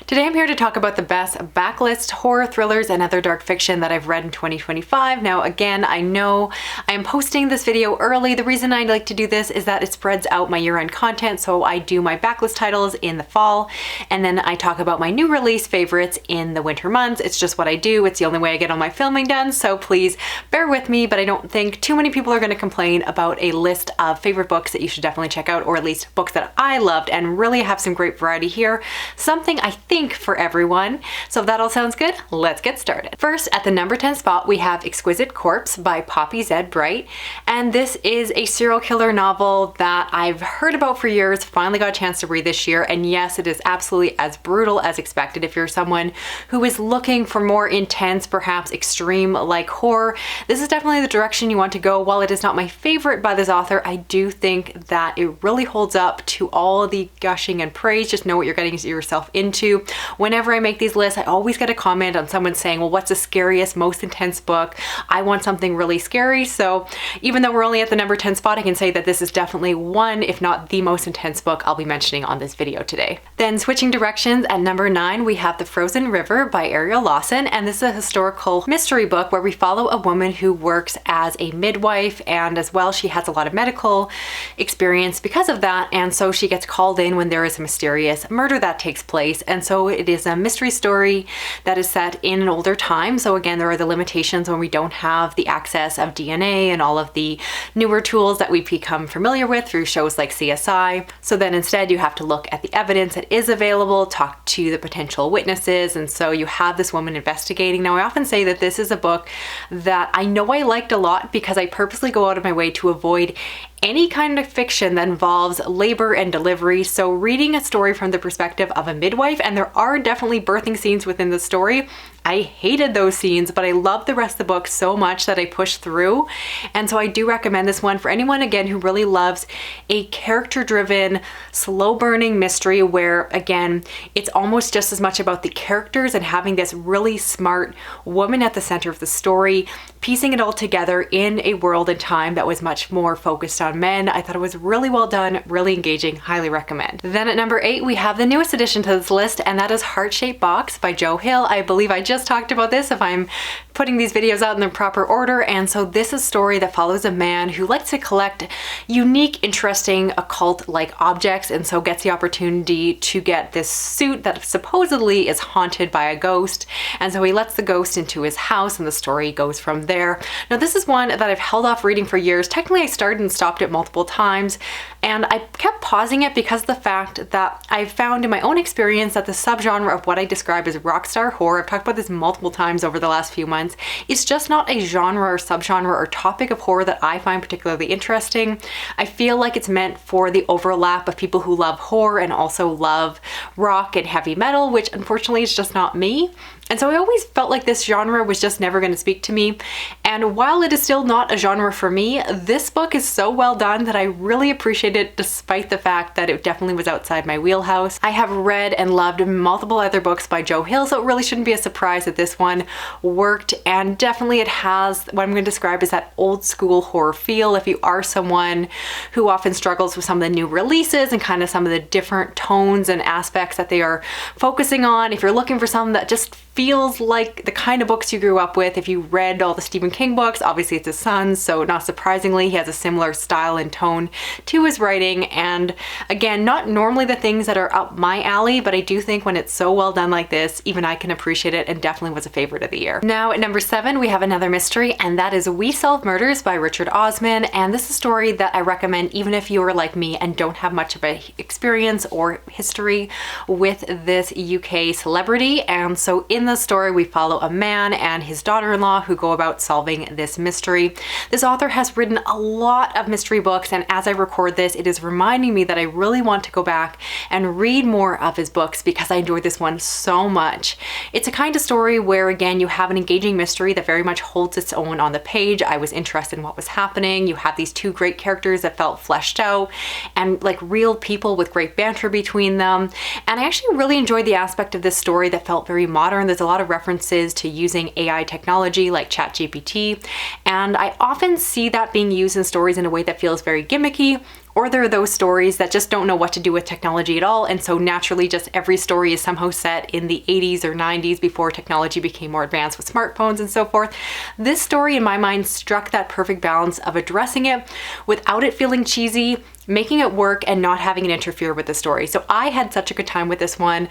Today I'm here to talk about the best backlist horror thrillers and other dark fiction that I've read in 2025. Now again, I know I am posting this video early. The reason I like to do this is that it spreads out my year-end content, so I do my backlist titles in the fall and then I talk about my new release favorites in the winter months. It's just what I do. It's the only way I get all my filming done, so please bear with me, but I don't think too many people are going to complain about a list of favorite books that you should definitely check out, or at least books that I loved, and really have some great variety here. Something I think for everyone. So if that all sounds good, let's get started. First, at the number 10 spot, we have Exquisite Corpse by Poppy Z. Bright. And this is a serial killer novel that I've heard about for years, finally got a chance to read this year. And yes, it is absolutely as brutal as expected. If you're someone who is looking for more intense, perhaps extreme like horror, this is definitely the direction you want to go. While it is not my favorite by this author, I do think that it really holds up to all the gushing and praise. Just know what you're getting yourself into. Whenever I make these lists, I always get a comment on someone saying, well, what's the scariest, most intense book? I want something really scary. So even though we're only at the number 10 spot, I can say that this is definitely one, if not the most intense book I'll be mentioning on this video today. Then switching directions, at number 9, we have The Frozen River by Ariel Lawson. And this is a historical mystery book where we follow a woman who works as a midwife, and as well, she has a lot of medical experience because of that. And so she gets called in when there is a mysterious murder that takes place. And so it is a mystery story that is set in an older time. So again, there are the limitations when we don't have the access of DNA and all of the newer tools that we've become familiar with through shows like CSI. So then instead you have to look at the evidence that is available, talk to the potential witnesses, and so you have this woman investigating. Now I often say that this is a book that I know I liked a lot because I purposely go out of my way to avoid any kind of fiction that involves labor and delivery. So reading a story from the perspective of a midwife, and there are definitely birthing scenes within the story. I hated those scenes, but I love the rest of the book so much that I pushed through. And so I do recommend this one for anyone, again, who really loves a character-driven, slow-burning mystery where, again, it's almost just as much about the characters and having this really smart woman at the center of the story, piecing it all together in a world and time that was much more focused on men. I thought it was really well done, really engaging, highly recommend. Then at number 8, we have the newest addition to this list, and that is Heart-Shaped Box by Joe Hill. I believe I just talked about this if I'm putting these videos out in the proper order. And so this is a story that follows a man who likes to collect unique, interesting, occult-like objects, and so gets the opportunity to get this suit that supposedly is haunted by a ghost. And so he lets the ghost into his house and the story goes from there. Now this is one that I've held off reading for years. Technically I started and stopped it multiple times, and I kept pausing it because of the fact that I found in my own experience that the subgenre of what I describe as rockstar horror, I've talked about this multiple times over the last few months, it's just not a genre or subgenre or topic of horror that I find particularly interesting. I feel like it's meant for the overlap of people who love horror and also love rock and heavy metal, which unfortunately is just not me. And so I always felt like this genre was just never going to speak to me. And while it is still not a genre for me, this book is so well done that I really appreciate it despite the fact that it definitely was outside my wheelhouse. I have read and loved multiple other books by Joe Hill, so it really shouldn't be a surprise that this one worked. And definitely it has what I'm going to describe as that old school horror feel. If you are someone who often struggles with some of the new releases and kind of some of the different tones and aspects that they are focusing on, if you're looking for something that just feels like the kind of books you grew up with. If you read all the Stephen King books, obviously it's his son, so not surprisingly, he has a similar style and tone to his writing. And again, not normally the things that are up my alley, but I do think when it's so well done like this, even I can appreciate it, and definitely was a favorite of the year. Now at number 7, we have another mystery, and that is We Solve Murders by Richard Osman. And this is a story that I recommend even if you are like me and don't have much of a experience or history with this UK celebrity. And so in the story, we follow a man and his daughter-in-law who go about solving this mystery. This author has written a lot of mystery books, and as I record this, it is reminding me that I really want to go back and read more of his books because I enjoyed this one so much. It's a kind of story where, again, you have an engaging mystery that very much holds its own on the page. I was interested in what was happening. You have these two great characters that felt fleshed out and like real people with great banter between them. And I actually really enjoyed the aspect of this story that felt very modern. There's a lot of references to using AI technology like ChatGPT, and I often see that being used in stories in a way that feels very gimmicky or there are those stories that just don't know what to do with technology at all, and so naturally just every story is somehow set in the 80s or 90s before technology became more advanced with smartphones and so forth. This story in my mind struck that perfect balance of addressing it without it feeling cheesy, making it work, and not having it interfere with the story. So I had such a good time with this one.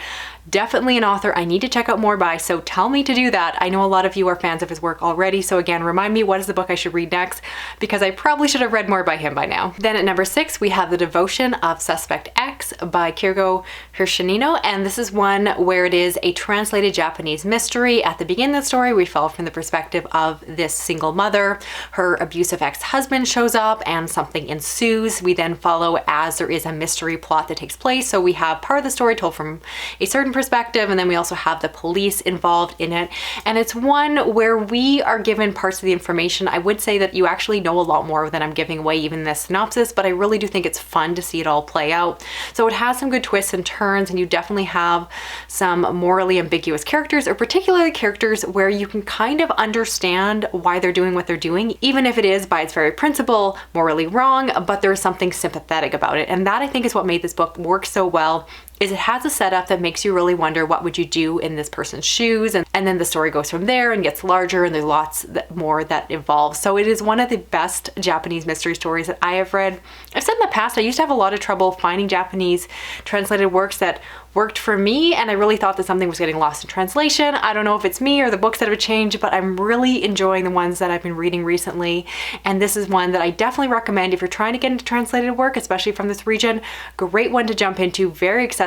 Definitely an author I need to check out more by, so tell me to do that. I know a lot of you are fans of his work already, so again, remind me what is the book I should read next, because I probably should have read more by him by now. Then at number 6, we have The Devotion of Suspect X by Kirigo Hirshanino, and this is one where it is a translated Japanese mystery. At the beginning of the story, we follow from the perspective of this single mother. Her abusive ex-husband shows up and something ensues. We then follow as there is a mystery plot that takes place. So we have part of the story told from a certain perspective, and then we also have the police involved in it. And it's one where we are given parts of the information. I would say that you actually know a lot more than I'm giving away even in this synopsis, but I really do think it's fun to see it all play out. So it has some good twists and turns, and you definitely have some morally ambiguous characters, or particularly characters where you can kind of understand why they're doing what they're doing, even if it is by its very principle morally wrong, but there's something sympathetic about it. And that, I think, is what made this book work so well, is it has a setup that makes you really wonder what would you do in this person's shoes, and then the story goes from there and gets larger, and there's lots more that evolves. So it is one of the best Japanese mystery stories that I have read. I've said in the past I used to have a lot of trouble finding Japanese translated works that worked for me, and I really thought that something was getting lost in translation. I don't know if it's me or the books that have changed, but I'm really enjoying the ones that I've been reading recently, and this is one that I definitely recommend if you're trying to get into translated work, especially from this region. Great one to jump into, very accessible.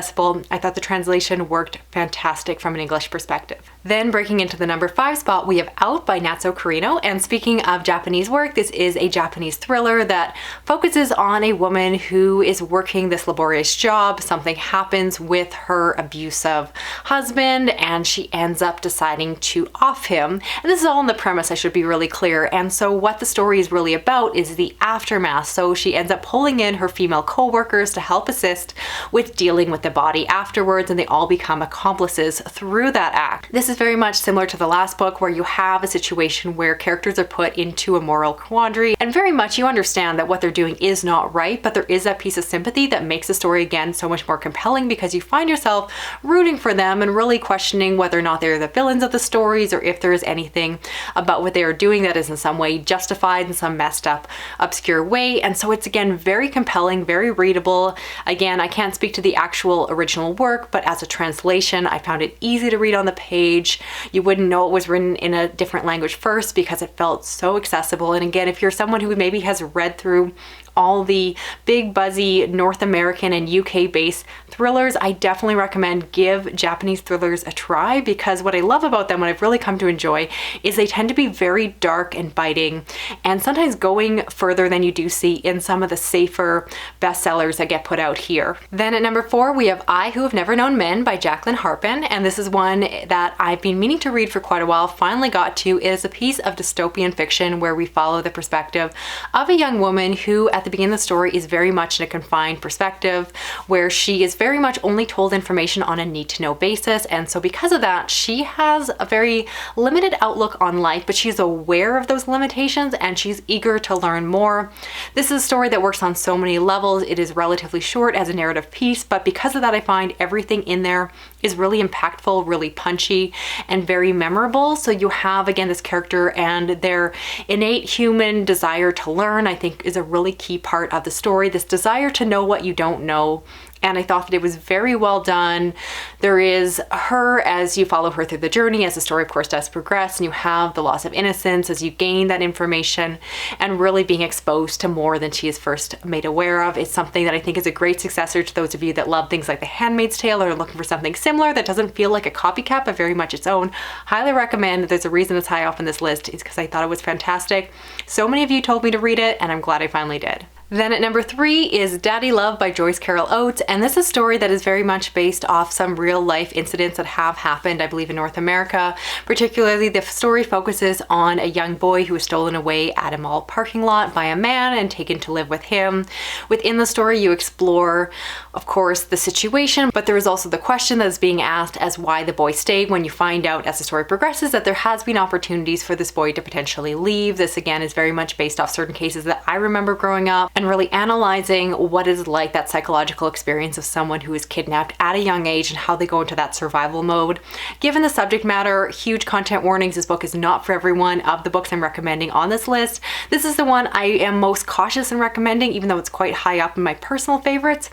I thought the translation worked fantastic from an English perspective. Then breaking into the number 5 spot, we have Out by Natsuo Kirino, and speaking of Japanese work, this is a Japanese thriller that focuses on a woman who is working this laborious job. Something happens with her abusive husband, and she ends up deciding to off him. And this is all in the premise, I should be really clear. And so what the story is really about is the aftermath. So she ends up pulling in her female co-workers to help assist with dealing with the body afterwards, and they all become accomplices through that act. This is very much similar to the last book, where you have a situation where characters are put into a moral quandary, and very much you understand that what they're doing is not right, but there is that piece of sympathy that makes the story again so much more compelling, because you find yourself rooting for them and really questioning whether or not they're the villains of the stories, or if there is anything about what they are doing that is in some way justified in some messed up, obscure way. And so it's again very compelling, very readable. Again, I can't speak to the actual original work, but as a translation, I found it easy to read on the page. You wouldn't know it was written in a different language first because it felt so accessible. And again, if you're someone who maybe has read through all the big buzzy North American and UK based thrillers, I definitely recommend give Japanese thrillers a try, because what I love about them, what I've really come to enjoy, is they tend to be very dark and biting, and sometimes going further than you do see in some of the safer bestsellers that get put out here. Then at number 4, we have I Who Have Never Known Men by Jacqueline Harpin, and this is one that I've been meaning to read for quite a while, finally got to. It is a piece of dystopian fiction where we follow the perspective of a young woman who at the beginning of the story is very much in a confined perspective, where she is very much only told information on a need-to-know basis. And so because of that, she has a very limited outlook on life, but she's aware of those limitations and she's eager to learn more. This is a story that works on so many levels. It is relatively short as a narrative piece, but because of that, I find everything in there is really impactful, really punchy, and very memorable. So you have, again, this character and their innate human desire to learn, I think, is a really key part of the story. This desire to know what you don't know. And I thought that it was very well done. There is her as you follow her through the journey, as the story of course does progress, and you have the loss of innocence as you gain that information, and really being exposed to more than she is first made aware of. It's something that I think is a great successor to those of you that love things like The Handmaid's Tale or are looking for something similar that doesn't feel like a copycat but very much its own. Highly recommend. There's a reason it's high up on this list, is because I thought it was fantastic. So many of you told me to read it, and I'm glad I finally did. Then at number 3 is Daddy Love by Joyce Carol Oates, and this is a story that is very much based off some real life incidents that have happened, I believe, in North America. Particularly, the story focuses on a young boy who was stolen away at a mall parking lot by a man and taken to live with him. Within the story, you explore, of course, the situation, but there is also the question that is being asked as why the boy stayed, when you find out as the story progresses that there has been opportunities for this boy to potentially leave. This again is very much based off certain cases that I remember growing up. and really analyzing what is like that psychological experience of someone who is kidnapped at a young age and how they go into that survival mode. Given the subject matter, huge content warnings, this book is not for everyone. Of the books I'm recommending on this list, this is the one I am most cautious in recommending, even though it's quite high up in my personal favorites.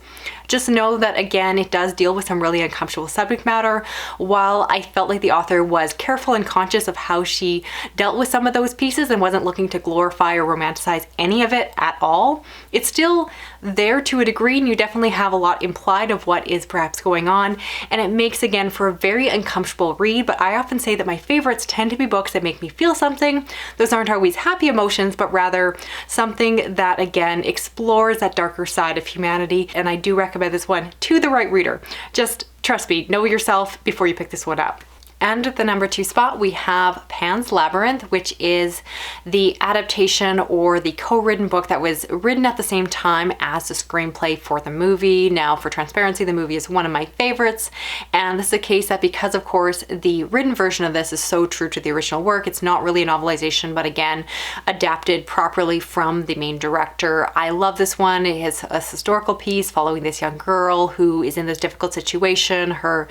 Just know that, again, it does deal with some really uncomfortable subject matter. While I felt like the author was careful and conscious of how she dealt with some of those pieces and wasn't looking to glorify or romanticize any of it at all, it's still there to a degree, and you definitely have a lot implied of what is perhaps going on, and it makes, again, for a very uncomfortable read. But I often say that my favorites tend to be books that make me feel something. Those aren't always happy emotions, but rather something that, again, explores that darker side of humanity, and I do recommend this one to the right reader. Just trust me, know yourself before you pick this one up. And at the number 2 spot, we have Pan's Labyrinth, which is the adaptation or the co-written book that was written at the same time as the screenplay for the movie. Now, for transparency, the movie is one of my favorites, and this is a case that, because of course the written version of this is so true to the original work, it's not really a novelization, but again, adapted properly from the main director. I love this one. It is a historical piece following this young girl who is in this difficult situation. Her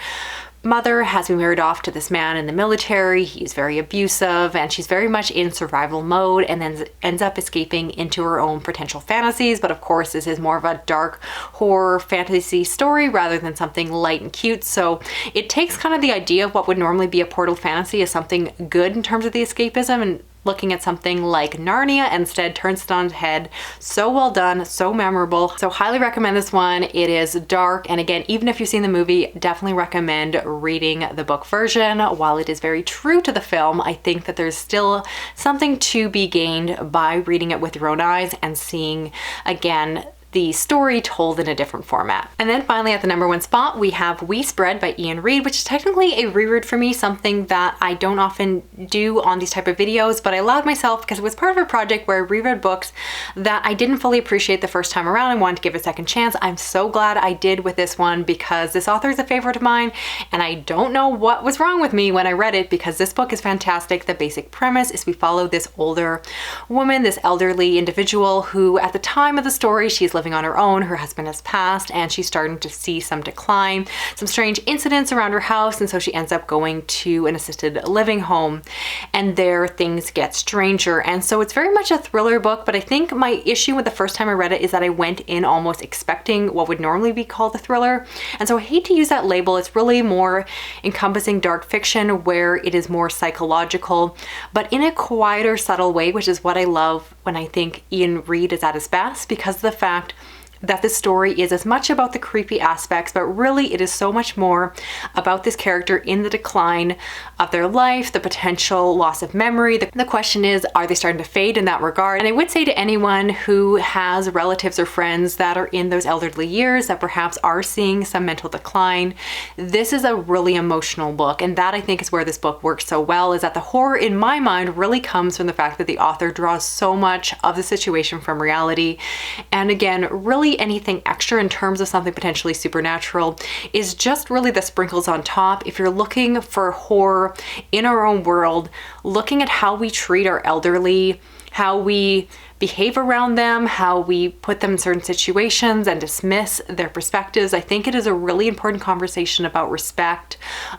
mother has been married off to this man in the military. He's very abusive, and she's very much in survival mode, and then ends up escaping into her own potential fantasies. But of course, this is more of a dark horror fantasy story rather than something light and cute. So it takes kind of the idea of what would normally be a portal fantasy as something good in terms of the escapism, and looking at something like Narnia instead turns it on its head. So well done, so memorable. So highly recommend this one. It is dark, and again, even if you've seen the movie, definitely recommend reading the book version. While it is very true to the film, I think that there's still something to be gained by reading it with your own eyes and seeing, again, the story told in a different format. And then finally, at the number 1 spot, we have We Spread by Ian Reid, which is technically a reread for me, something that I don't often do on these type of videos, but I allowed myself because it was part of a project where I reread books that I didn't fully appreciate the first time around and wanted to give a second chance. I'm so glad I did with this one, because this author is a favorite of mine, and I don't know what was wrong with me when I read it, because this book is fantastic. The basic premise is we follow this older woman, this elderly individual who, at the time of the story, she's living on her own. Her husband has passed, and she's starting to see some decline, some strange incidents around her house, and so she ends up going to an assisted living home, and there things get stranger. And so it's very much a thriller book, but I think my issue with the first time I read it is that I went in almost expecting what would normally be called a thriller, and so I hate to use that label. It's really more encompassing dark fiction, where it is more psychological, but in a quieter, subtle way, which is what I love when I think Ian Reid is at his best, because of the fact that this story is as much about the creepy aspects, but really it is so much more about this character in the decline of their life, the potential loss of memory. The question is, are they starting to fade in that regard? And I would say to anyone who has relatives or friends that are in those elderly years that perhaps are seeing some mental decline, this is a really emotional book. And that, I think, is where this book works so well, is that the horror in my mind really comes from the fact that the author draws so much of the situation from reality. And again, really anything extra in terms of something potentially supernatural is just really the sprinkles on top. If you're looking for horror in our own world, looking at how we treat our elderly, how we behave around them, how we put them in certain situations and dismiss their perspectives, I think it is a really important conversation about respect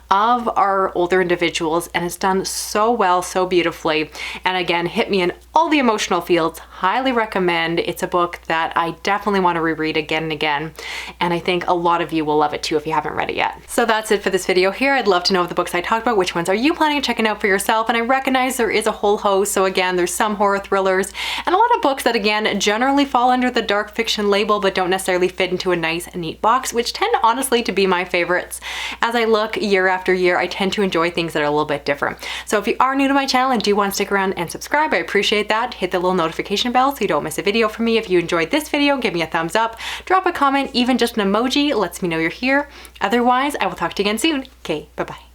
of our older individuals, and it's done so well, so beautifully, and again, hit me in all the emotional fields. Highly recommend. It's a book that I definitely want to reread again and again, and I think a lot of you will love it too if you haven't read it yet. So that's it for this video here. I'd love to know of the books I talked about, which ones are you planning on checking out for yourself? And I recognize there is a whole host, so again, there's some horror thrillers and a lot of books that, again, generally fall under the dark fiction label but don't necessarily fit into a nice, neat box, which tend honestly to be my favorites. As I look year after year, I tend to enjoy things that are a little bit different. So if you are new to my channel and do want to stick around and subscribe, I appreciate that. Hit the little notification bell so you don't miss a video from me. If you enjoyed this video, give me a thumbs up, drop a comment, even just an emoji lets me know you're here. Otherwise, I will talk to you again soon. Okay, bye-bye.